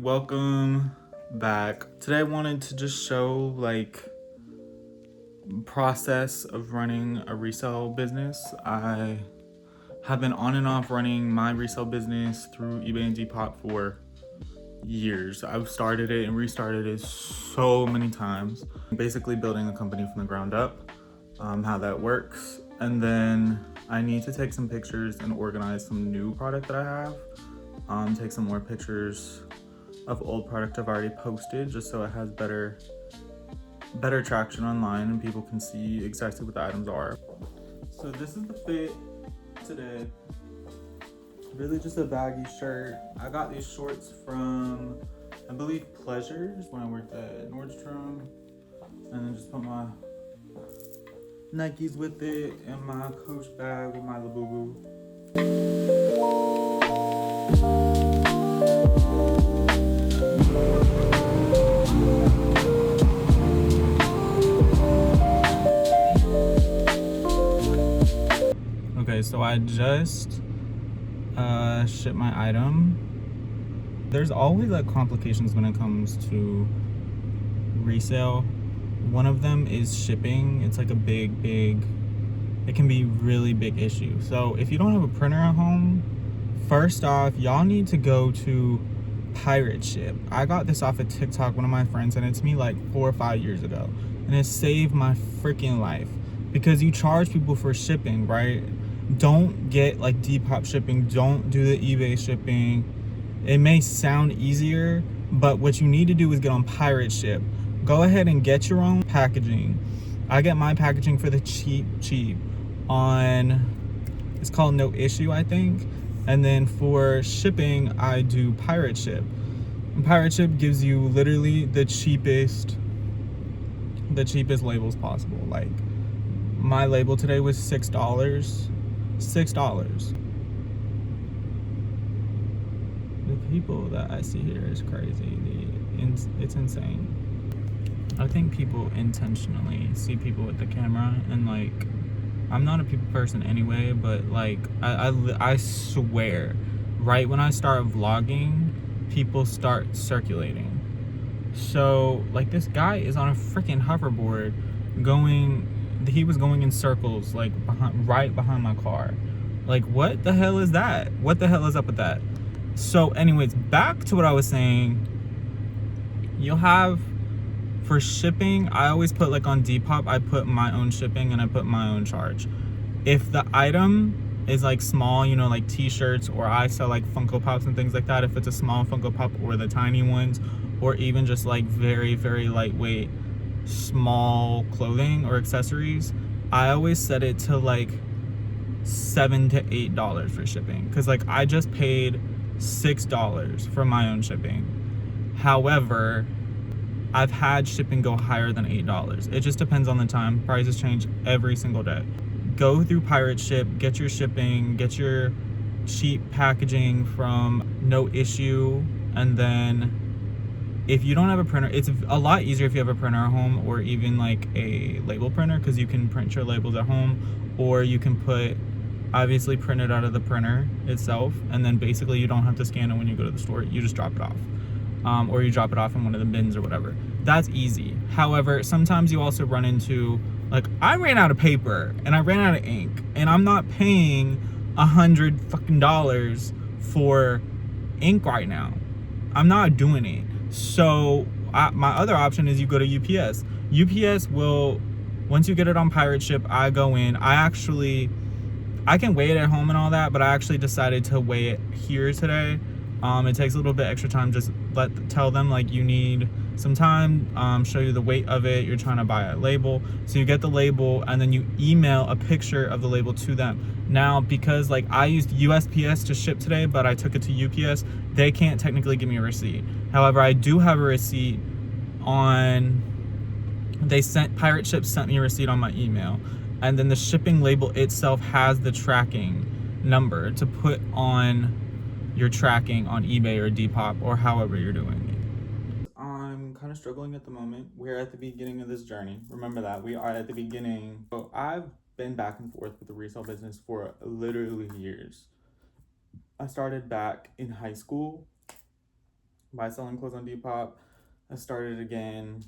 welcome back. Today I wanted to just show process of running a resale business. I have been on and off running my resale business through Ebay and Depop for years. I've started it and restarted it so many times. Basically building a company from the ground up, how that works. And then I need to take some pictures and organize some new product that I have. Take some more pictures of old product I've already posted just so it has better traction online and people can see exactly what the items are. So this is the fit today. Really just a baggy shirt. I got these shorts from, I believe, Pleasures when I worked at Nordstrom. And then just put my Nikes with it and my Coach bag with my Labubu. Okay, so I just shipped my item. There's always complications when it comes to resale. One of them is shipping. It's a big, it can be really big issue. So if you don't have a printer at home, first off, y'all need to go to Pirate Ship. I got this off of TikTok. One of my friends sent it to me 4 or 5 years ago, and it saved my freaking life because you charge people for shipping, right? Don't get Depop shipping. Don't do the eBay shipping. It may sound easier, but what you need to do is get on Pirate Ship. Go ahead and get your own packaging. I get my packaging for the cheap on, it's called No Issue, I think. And then for shipping, I do Pirate Ship. And Pirate Ship gives you literally the cheapest labels possible. My label today was $6. $6. The people that I see here is crazy. It's insane. I think people intentionally see people with the camera and I'm not a people person anyway, but I swear, right when I start vlogging, people start circulating. So this guy is on a freaking hoverboard he was going in circles right behind my car. What the hell is that? What the hell is up with that? So anyways, back to what I was saying. You'll have, for shipping, I always put on Depop, I put my own shipping and I put my own charge. If the item is small, t-shirts, or I sell Funko Pops and things like that, if it's a small Funko Pop or the tiny ones, or even just very, very lightweight, small clothing or accessories, I always set it to $7 to $8 for shipping, because I just paid $6 for my own shipping. However, I've had shipping go higher than $8. It just depends on the time. Prices change every single day. Go through Pirate Ship, get your shipping, get your cheap packaging from No Issue, and then if you don't have a printer, it's a lot easier if you have a printer at home, or even a label printer, because you can print your labels at home, or you can obviously print it out of the printer itself, and then basically you don't have to scan it when you go to the store. You just drop it off. Or you drop it off in one of the bins or whatever. That's easy. However, sometimes you also run into, I ran out of paper and I ran out of ink, and I'm not paying $100 for ink right now. I'm not doing it. So my other option is you go to UPS. UPS will, once you get it on Pirate Ship, I go in. I can weigh it at home and all that, but I actually decided to weigh it here today. It takes a little bit extra time. Just tell them you need some time, show you the weight of it. You're trying to buy a label, so you get the label and then you email a picture of the label to them. Now, because I used USPS to ship today, but I took it to UPS, they can't technically give me a receipt. However, I do have a receipt Pirate Ship sent me a receipt on my email, and then the shipping label itself has the tracking number to put on your tracking on eBay or Depop or however you're doing it. I'm kind of struggling at the moment. We're at the beginning of this journey. Remember that. We are at the beginning. So I've been back and forth with the resale business for literally years. I started back in high school by selling clothes on Depop. I started again.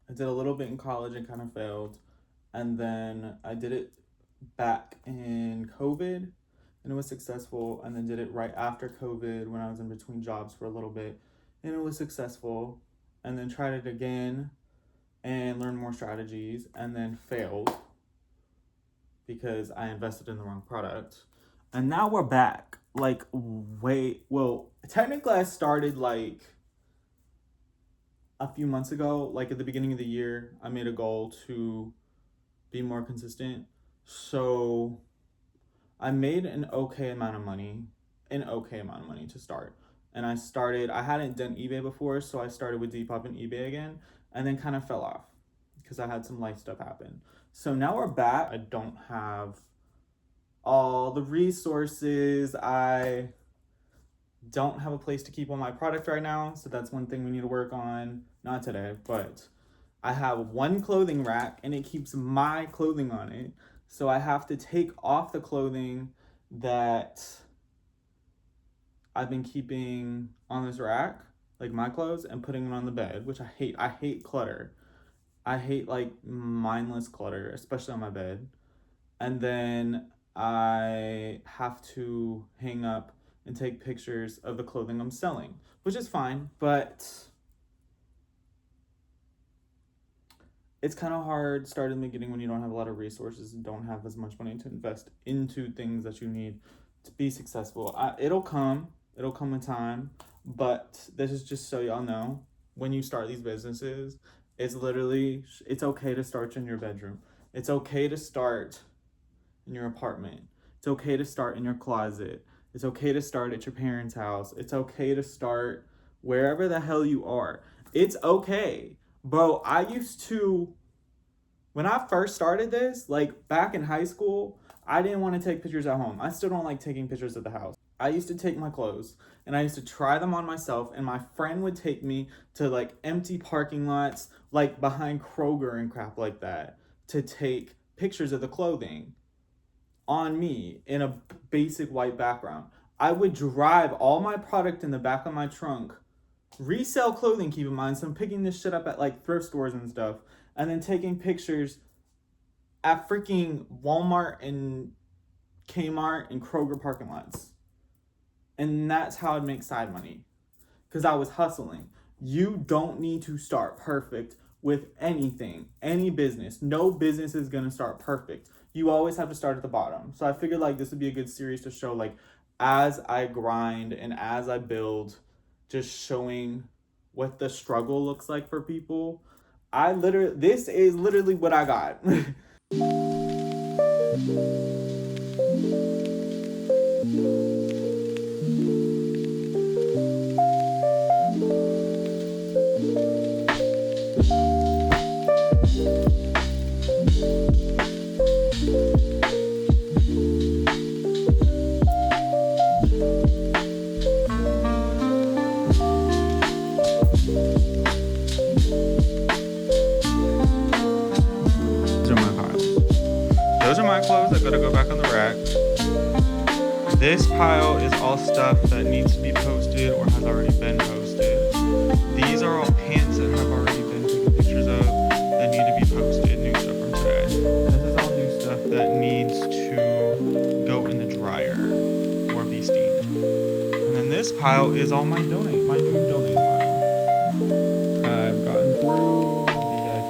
I did a little bit in college and kind of failed. And then I did it back in COVID and it was successful. And then did it right after COVID when I was in between jobs for a little bit and it was successful. And then tried it again and learned more strategies and then failed because I invested in the wrong product. And now we're back. Like, wait, well, technically I started like a few months ago, like at the beginning of the year, I made a goal to be more consistent. So I made an okay amount of money to start. And I hadn't done eBay before, so I started with Depop and eBay again, and then kind of fell off because I had some life stuff happen. So now we're back. I don't have all the resources. I don't have a place to keep all my product right now, so that's one thing we need to work on. Not today, but I have one clothing rack and it keeps my clothing on it. So I have to take off the clothing that I've been keeping on this rack, like my clothes, and putting them on the bed, which I hate. I hate clutter. I hate like mindless clutter, especially on my bed. And then I have to hang up and take pictures of the clothing I'm selling, which is fine, but it's kind of hard starting in the beginning when you don't have a lot of resources and don't have as much money to invest into things that you need to be successful. It'll come in time, but this is just so y'all know, when you start these businesses, it's okay to start in your bedroom. It's okay to start in your apartment. It's okay to start in your closet. It's okay to start at your parents' house. It's okay to start wherever the hell you are. It's okay. Bro, when I first started this, like back in high school, I didn't want to take pictures at home. I still don't like taking pictures at the house. I used to take my clothes and I used to try them on myself, and my friend would take me to like empty parking lots, like behind Kroger and crap like that, to take pictures of the clothing on me in a basic white background. I would drive all my product in the back of my trunk, resell clothing, keep in mind, so I'm picking this shit up at like thrift stores and stuff, and then taking pictures at freaking Walmart and Kmart and Kroger parking lots. And that's how I'd make side money, because I was hustling. You don't need to start perfect with anything, any business. No business is gonna start perfect. You always have to start at the bottom. So I figured like this would be a good series to show, like, as I grind and as I build, just showing what the struggle looks like for people. This is literally what I got. Those are my clothes that gotta go back on the rack. This pile is all stuff that needs to be posted or has already been posted. These are all pants that have already been taken pictures of that need to be posted, new stuff from today. This is all new stuff that needs to go in the dryer or be steamed. And then this pile is all my new donate pile. I've gotten through the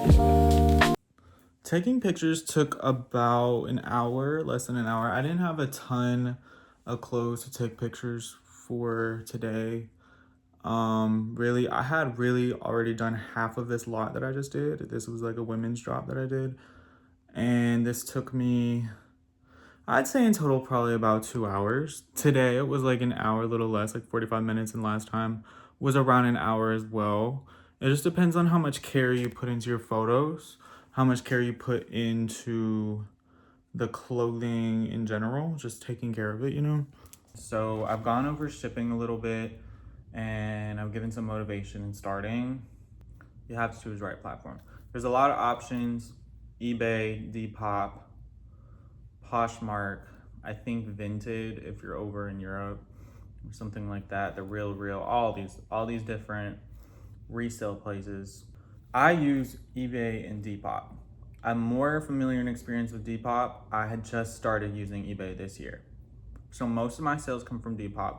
IKEA. Taking pictures took about an hour, less than an hour. I didn't have a ton of clothes to take pictures for today. I had really already done half of this lot that I just did. This was like a women's drop that I did. And this took me, I'd say in total, probably about 2 hours. Today it was like an hour, a little less, like 45 minutes. And last time was around an hour as well. It just depends on how much care you put into your photos, how much care you put into the clothing in general, just taking care of it, you know? So I've gone over shipping a little bit and I've given some motivation in starting. You have to choose the right platform. There's a lot of options: eBay, Depop, Poshmark, I think Vinted if you're over in Europe, or something like that. The Real, all these different resale places. I use eBay and Depop. I'm more familiar and experienced with Depop. I had just started using eBay this year. So most of my sales come from Depop.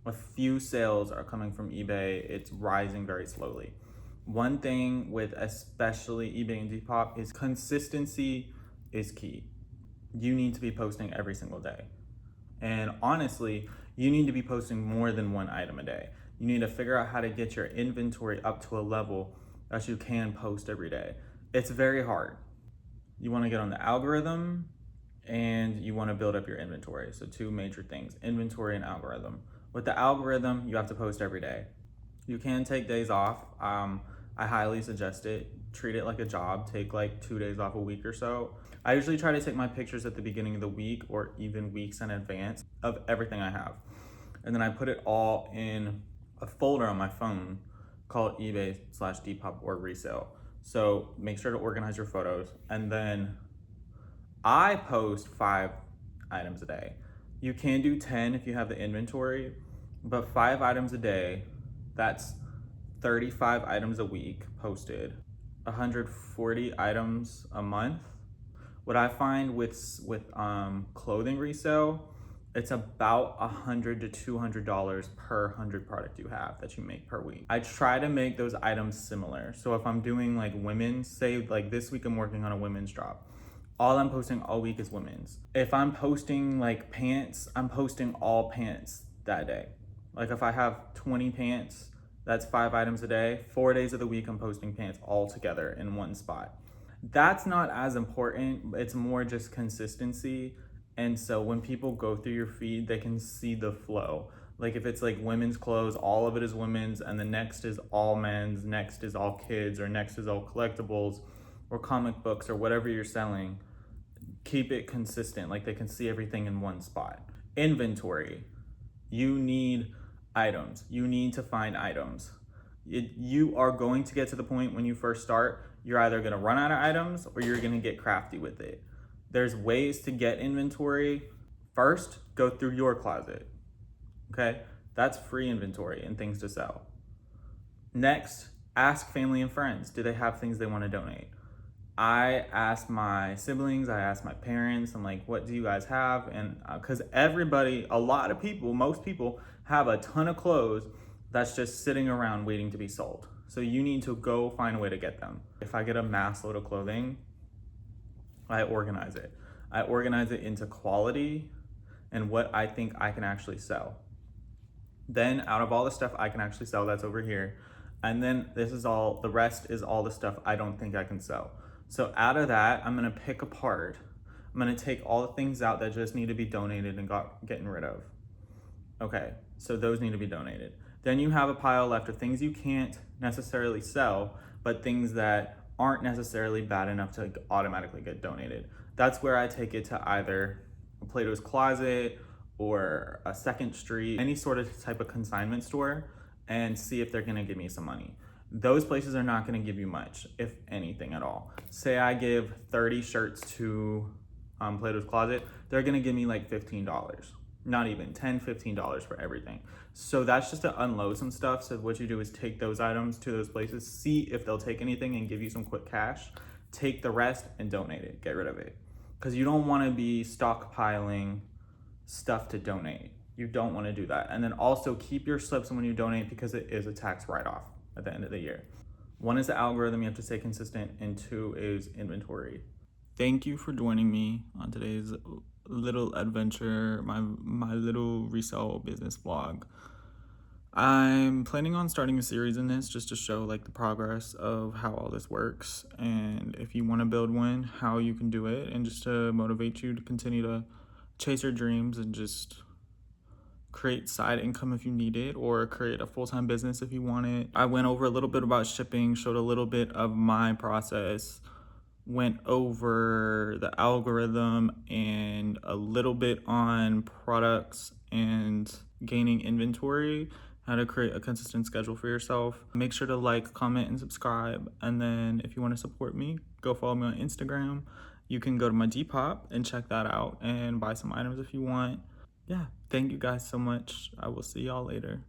A few sales are coming from eBay. It's rising very slowly. One thing with especially eBay and Depop is consistency is key. You need to be posting every single day. And honestly, you need to be posting more than one item a day. You need to figure out how to get your inventory up to a level that you can post every day. It's very hard. You want to get on the algorithm and you want to build up your inventory. So two major things, inventory and algorithm. With the algorithm, you have to post every day. You can take days off. I highly suggest it. Treat it like a job. Take like 2 days off a week or so. I usually try to take my pictures at the beginning of the week or even weeks in advance of everything I have. And then I put it all in a folder on my phone called eBay/Depop or resale. So make sure to organize your photos. And then I post 5 items a day. You can do 10 if you have the inventory, but 5 items a day, that's 35 items a week posted, 140 items a month. What I find with clothing resale, it's about $100 to $200 per 100 product you have that you make per week. I try to make those items similar. So if I'm doing like women's, say like this week I'm working on a women's drop. All I'm posting all week is women's. If I'm posting like pants, I'm posting all pants that day. Like if I have 20 pants, that's 5 items a day. 4 days of the week, I'm posting pants all together in one spot. That's not as important. It's more just consistency. And so when people go through your feed, they can see the flow. Like if it's like women's clothes, all of it is women's, and the next is all men's, next is all kids, or next is all collectibles or comic books or whatever you're selling. Keep it consistent. Like they can see everything in one spot. Inventory. You need items. You need to find items. You are going to get to the point when you first start, you're either going to run out of items or you're going to get crafty with it. There's ways to get inventory. First, go through your closet. Okay? That's free inventory and things to sell. Next, ask family and friends. Do they have things they want to donate? I asked my siblings, I asked my parents, I'm like, what do you guys have? And because everybody, a lot of people, most people have a ton of clothes that's just sitting around waiting to be sold. So you need to go find a way to get them. If I get a mass load of clothing, I organize it. I organize it into quality and what I think I can actually sell. Then out of all the stuff I can actually sell, that's over here. And then the rest is all the stuff I don't think I can sell. So out of that, I'm gonna pick apart. I'm gonna take all the things out that just need to be donated and getting rid of. Okay, so those need to be donated. Then you have a pile left of things you can't necessarily sell, but things that aren't necessarily bad enough to automatically get donated. That's where I take it to either Plato's Closet or a Second Street, any sort of type of consignment store, and see if they're gonna give me some money. Those places are not gonna give you much, if anything at all. Say I give 30 shirts to Plato's Closet, they're gonna give me like $15. Not even, $10, $15 for everything. So that's just to unload some stuff. So what you do is take those items to those places, see if they'll take anything and give you some quick cash, take the rest and donate it, get rid of it. Because you don't wanna be stockpiling stuff to donate. You don't wanna do that. And then also keep your slips when you donate because it is a tax write-off at the end of the year. 1 is the algorithm, you have to stay consistent, and 2 is inventory. Thank you for joining me on today's little adventure, my little resale business vlog. I'm planning on starting a series in this just to show like the progress of how all this works, and if you want to build one, how you can do it, and just to motivate you to continue to chase your dreams and just create side income if you need it, or create a full-time business if you want it. I went over a little bit about shipping, showed a little bit of my process, went over the algorithm and a little bit on products and gaining inventory, how to create a consistent schedule for yourself. Make sure to like, comment, and subscribe. And then if you want to support me, go follow me on Instagram. You can go to my Depop and check that out and buy some items if you want. yeah, thank you guys so much. I will see y'all later.